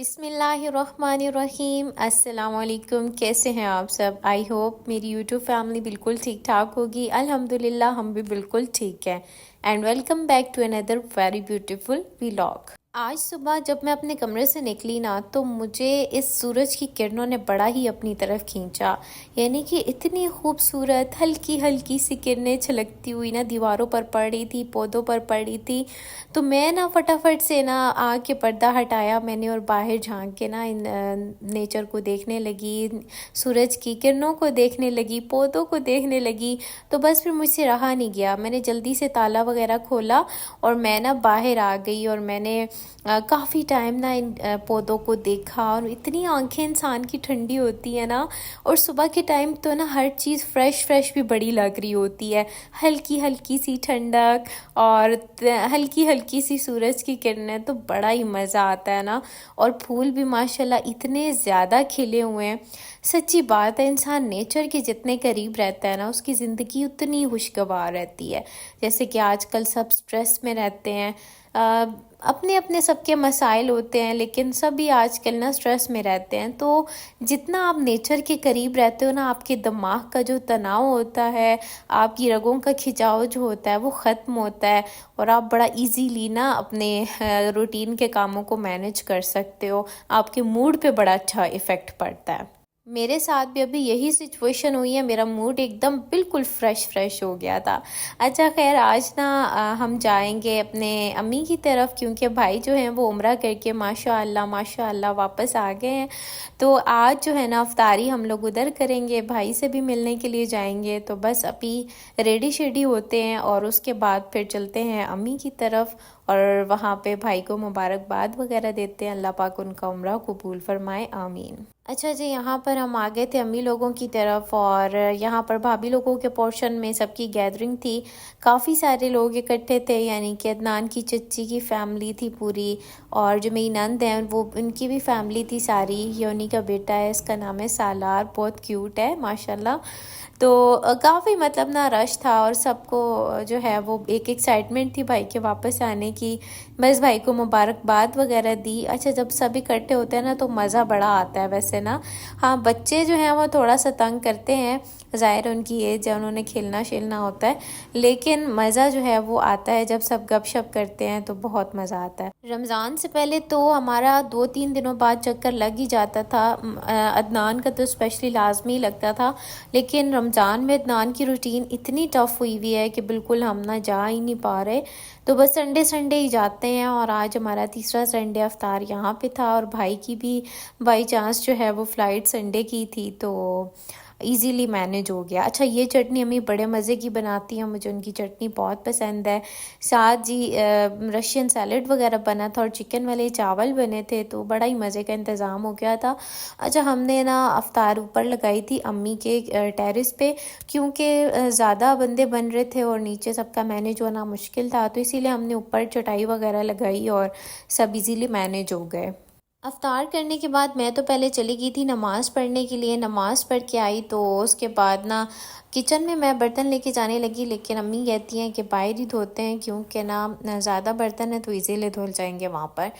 बिस्मिल्लाहिर्रहमानिर्रहीम। अस्सलाम वालेकुम। कैसे हैं आप सब? आई होप मेरी यूट्यूब फैमिली बिल्कुल ठीक ठाक होगी। अल्हम्दुलिल्लाह हम भी बिल्कुल ठीक है। And welcome back to another very beautiful vlog. आज सुबह जब मैं अपने कमरे से निकली ना तो मुझे इस सूरज की किरणों ने बड़ा ही अपनी तरफ खींचा। यानी कि इतनी खूबसूरत हल्की हल्की सी किरणें छलकती हुई ना दीवारों पर पड़ रही थी, पौधों पर पड़ रही थी। तो मैं ना फटाफट से ना आग के पर्दा हटाया मैंने और बाहर झांक के ना इन नेचर को देखने लगी, सूरज की किरणों को देखने लगी, पौधों को देखने लगी। तो बस फिर मुझसे रहा नहीं गया, मैंने जल्दी से ताला वगैरह खोला और मैं ना बाहर आ गई और मैंने काफ़ी टाइम ना इन पौधों को देखा। और इतनी आंखें इंसान की ठंडी होती है ना, और सुबह के टाइम तो ना हर चीज़ फ्रेश फ्रेश भी बड़ी लग रही होती है। हल्की हल्की सी ठंडक और हल्की हल्की सी सूरज की किरणें, तो बड़ा ही मज़ा आता है ना। और फूल भी माशाल्लाह इतने ज़्यादा खिले हुए हैं। सच्ची बात है, इंसान नेचर के जितने करीब रहता है ना उसकी ज़िंदगी उतनी खुशगवार रहती है। जैसे कि आजकल सब स्ट्रेस में रहते हैं, अपने अपने सबके मसाइल होते हैं, लेकिन सभी आजकल ना स्ट्रेस में रहते हैं। तो जितना आप नेचर के करीब रहते हो ना, आपके दिमाग का जो तनाव होता है, आपकी रगों का खिंचाव जो होता है वो ख़त्म होता है और आप बड़ा इजीली ना अपने रूटीन के कामों को मैनेज कर सकते हो। आपके मूड पे बड़ा अच्छा इफ़ेक्ट पड़ता है। मेरे साथ भी अभी यही सिचुएशन हुई है, मेरा मूड एकदम बिल्कुल फ्रेश हो गया था। अच्छा खैर, आज ना हम जाएंगे अपने अम्मी की तरफ, क्योंकि भाई जो हैं वो उम्रा करके माशाअल्लाह वापस आ गए हैं। तो आज जो है ना अफ्तारी हम लोग उधर करेंगे, भाई से भी मिलने के लिए जाएंगे। तो बस अभी रेडी शेडी होते हैं और उसके बाद फिर चलते हैं अम्मी की तरफ और वहाँ पे भाई को मुबारकबाद वगैरह देते हैं। अल्लाह पाक उनका उम्रा कबूल फरमाए, आमीन। अच्छा जी, यहाँ पर हम आ गए थे अम्मी लोगों की तरफ और यहाँ पर भाभी लोगों के पोर्शन में सबकी गैदरिंग थी। काफ़ी सारे लोग इकट्ठे थे, यानी कि अदनान की चच्ची की फ़ैमिली थी पूरी, और जो मेरी नंद हैं वो उनकी भी फैमिली थी सारी। ये उन्हीं का बेटा है, इसका नाम है सालार, बहुत क्यूट है माशाल्लाह। तो काफ़ी मतलब ना रश था और सबको जो है वो एक एक्साइटमेंट थी भाई के वापस आने की। बस भाई को मुबारकबाद वगैरह दी। अच्छा, जब सब इकट्ठे होते हैं ना तो मज़ा बड़ा आता है वैसे ना। हाँ, बच्चे जो हैं वो थोड़ा सा तंग करते हैं, ज़ाहिर उनकी एज है, उन्होंने खेलना शेलना होता है, लेकिन मज़ा जो है वो आता है जब सब गपशप करते हैं, तो बहुत मज़ा आता है। रमज़ान से पहले तो हमारा 2-3 दिनों बाद चक्कर लग ही जाता था। अदनान का तो स्पेशली लाजमी लगता था, लेकिन रमज़ान में अदनान की रूटीन इतनी टफ़ हुई हुई है कि बिल्कुल हम ना जा ही नहीं पा रहे। तो बस संडे ही जाते हैं और आज हमारा तीसरा संडे अफ्तार यहाँ पे था और भाई की भी बाई चांस जो है वो फ़्लाइट संडे की थी, तो इजीली मैनेज हो गया। अच्छा, ये चटनी अम्मी बड़े मज़े की बनाती हैं, मुझे उनकी चटनी बहुत पसंद है। साथ जी रशियन सैलड वगैरह बना था और चिकन वाले चावल बने थे, तो बड़ा ही मज़े का इंतज़ाम हो गया था। अच्छा, हमने ना अफ्तार ऊपर लगाई थी अम्मी के टेरेस पे, क्योंकि ज़्यादा बंदे बन रहे थे और नीचे सबका मैनेज होना मुश्किल था, तो इसीलिए हमने ऊपर चटाई वगैरह लगाई और सब इजीली मैनेज हो गए। अफ्तार करने के बाद मैं तो पहले चली गई थी नमाज़ पढ़ने के लिए। नमाज़ पढ़ के आई तो उसके बाद ना किचन में मैं बर्तन लेके जाने लगी, लेकिन अम्मी कहती हैं कि बाहर ही धोते हैं, क्योंकि ना ज़्यादा बर्तन है तो इजीली धुल जाएंगे वहाँ पर।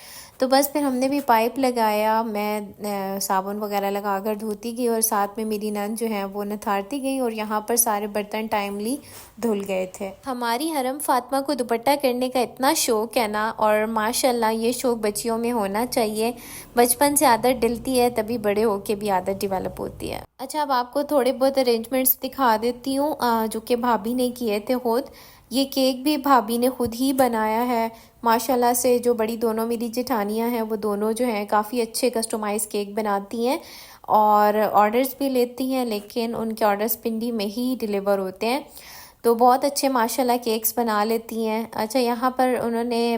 तो बस फिर हमने भी पाइप लगाया, मैं साबुन वगैरह लगा कर धोती गई और साथ में मेरी नंद जो है वो नथारती गई और यहाँ पर सारे बर्तन टाइमली धुल गए थे। हमारी हरम फातिमा को दुपट्टा करने का इतना शौक़ है ना, और माशाल्लाह ये शौक़ बच्चियों में होना चाहिए। बचपन से आदत डलती है तभी बड़े होके भी आदत डेवलप होती है। अच्छा, अब आपको थोड़े बहुत अरेंजमेंट्स दिखा देती हूँ जो कि भाभी ने किए थे खुद। ये केक भी भाभी ने खुद ही बनाया है माशाल्लाह से। जो बड़ी दोनों मेरी जेठानियाँ हैं वो दोनों जो हैं काफ़ी अच्छे कस्टमाइज़ केक बनाती हैं और ऑर्डर्स भी लेती हैं, लेकिन उनके ऑर्डर्स पिंडी में ही डिलीवर होते हैं। तो बहुत अच्छे माशाल्लाह केक्स बना लेती हैं। अच्छा, यहाँ पर उन्होंने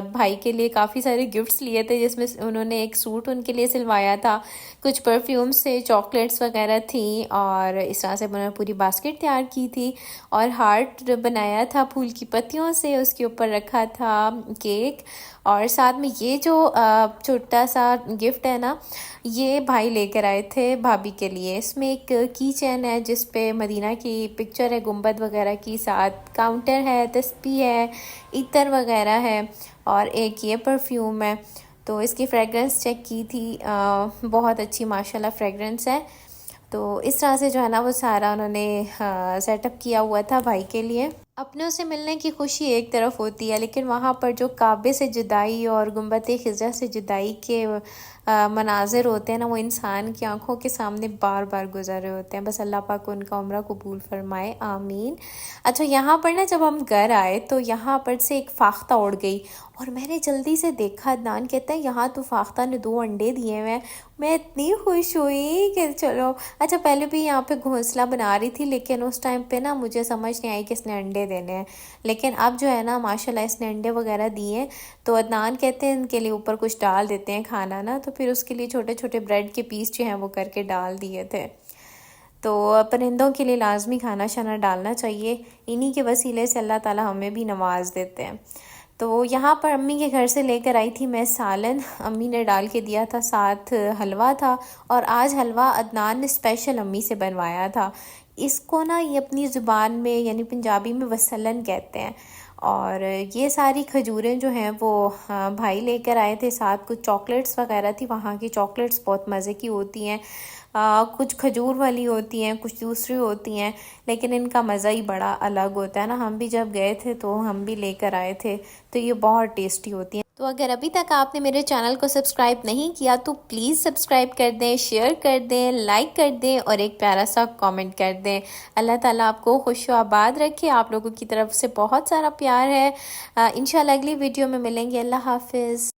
भाई के लिए काफ़ी सारे गिफ्ट्स लिए थे, जिसमें उन्होंने एक सूट उनके लिए सिलवाया था, कुछ परफ्यूम्स से, चॉकलेट्स वगैरह थी, और इस तरह से उन्होंने पूरी बास्केट तैयार की थी और हार्ट बनाया था फूल की पत्तियों से, उसके ऊपर रखा था केक। और साथ में ये जो छोटा सा गिफ्ट है ना, ये भाई लेकर आए थे भाभी के लिए। इसमें एक की चेन है जिस पे मदीना की पिक्चर है, गुंबद वगैरह की, साथ काउंटर है, तस्बीह है, इत्र वगैरह है, और एक ये परफ्यूम है। तो इसकी फ्रेगरेंस चेक की थी, बहुत अच्छी माशाल्लाह फ्रेगरेंस है। तो इस तरह से जो है ना वो सारा उन्होंने सेटअप किया हुआ था भाई के लिए। अपनों से मिलने की खुशी एक तरफ होती है, लेकिन वहाँ पर जो काबे से जुदाई और गुंबद खिज़ा से जुदाई के मनाजिर होते हैं ना, वो इंसान की आंखों के सामने बार बार गुजर रहे होते हैं। बस अल्लाह पाक उनका उम्र कबूल फरमाए, आमीन। अच्छा, यहाँ पर ना जब हम घर आए तो यहाँ पर से एक फाख्ता उड़ गई और मैंने जल्दी से देखा। अदनान कहता है यहाँ तो फाख्ता ने 2 अंडे दिए हुए हैं। मैं इतनी खुश हुई कि चलो। अच्छा, पहले भी यहाँ पे घोंसला बना रही थी, लेकिन उस टाइम पे ना मुझे समझ नहीं आई कि इसने अंडे देने हैं। लेकिन अब जो है ना माशाल्लाह इसने अंडे वगैरह दिए हैं। तो अदनान कहते हैं इनके लिए ऊपर कुछ डाल देते हैं खाना ना, तो फिर उसके लिए छोटे छोटे ब्रेड के पीस जो हैं वो करके डाल दिए थे। तो परिंदों के लिए लाजमी खाना शाना डालना चाहिए, इन्हीं के वसीले से अल्लाह ताला हमें भी नवाज देते हैं। तो यहाँ पर अम्मी के घर से लेकर आई थी मैं सालन, अम्मी ने डाल के दिया था, साथ हलवा था। और आज हलवा अदनान ने स्पेशल अम्मी से बनवाया था। इसको ना ये अपनी ज़ुबान में यानी पंजाबी में वसलन कहते हैं। और ये सारी खजूरें जो हैं वो भाई लेकर आए थे, साथ कुछ चॉकलेट्स वगैरह थी। वहाँ की चॉकलेट्स बहुत मज़े की होती हैं, कुछ खजूर वाली होती हैं, कुछ दूसरी होती हैं, लेकिन इनका मज़ा ही बड़ा अलग होता है ना। हम भी जब गए थे तो हम भी लेकर आए थे, तो ये बहुत टेस्टी होती हैं। तो अगर अभी तक आपने मेरे चैनल को सब्सक्राइब नहीं किया तो प्लीज़ सब्सक्राइब कर दें, शेयर कर दें, लाइक कर दें और एक प्यारा सा कमेंट कर दें। अल्लाह ताला आपको खुश व आबाद रखे। आप लोगों की तरफ से बहुत सारा प्यार है। इंशाल्लाह अगली वीडियो में मिलेंगे। अल्लाह हाफिज़।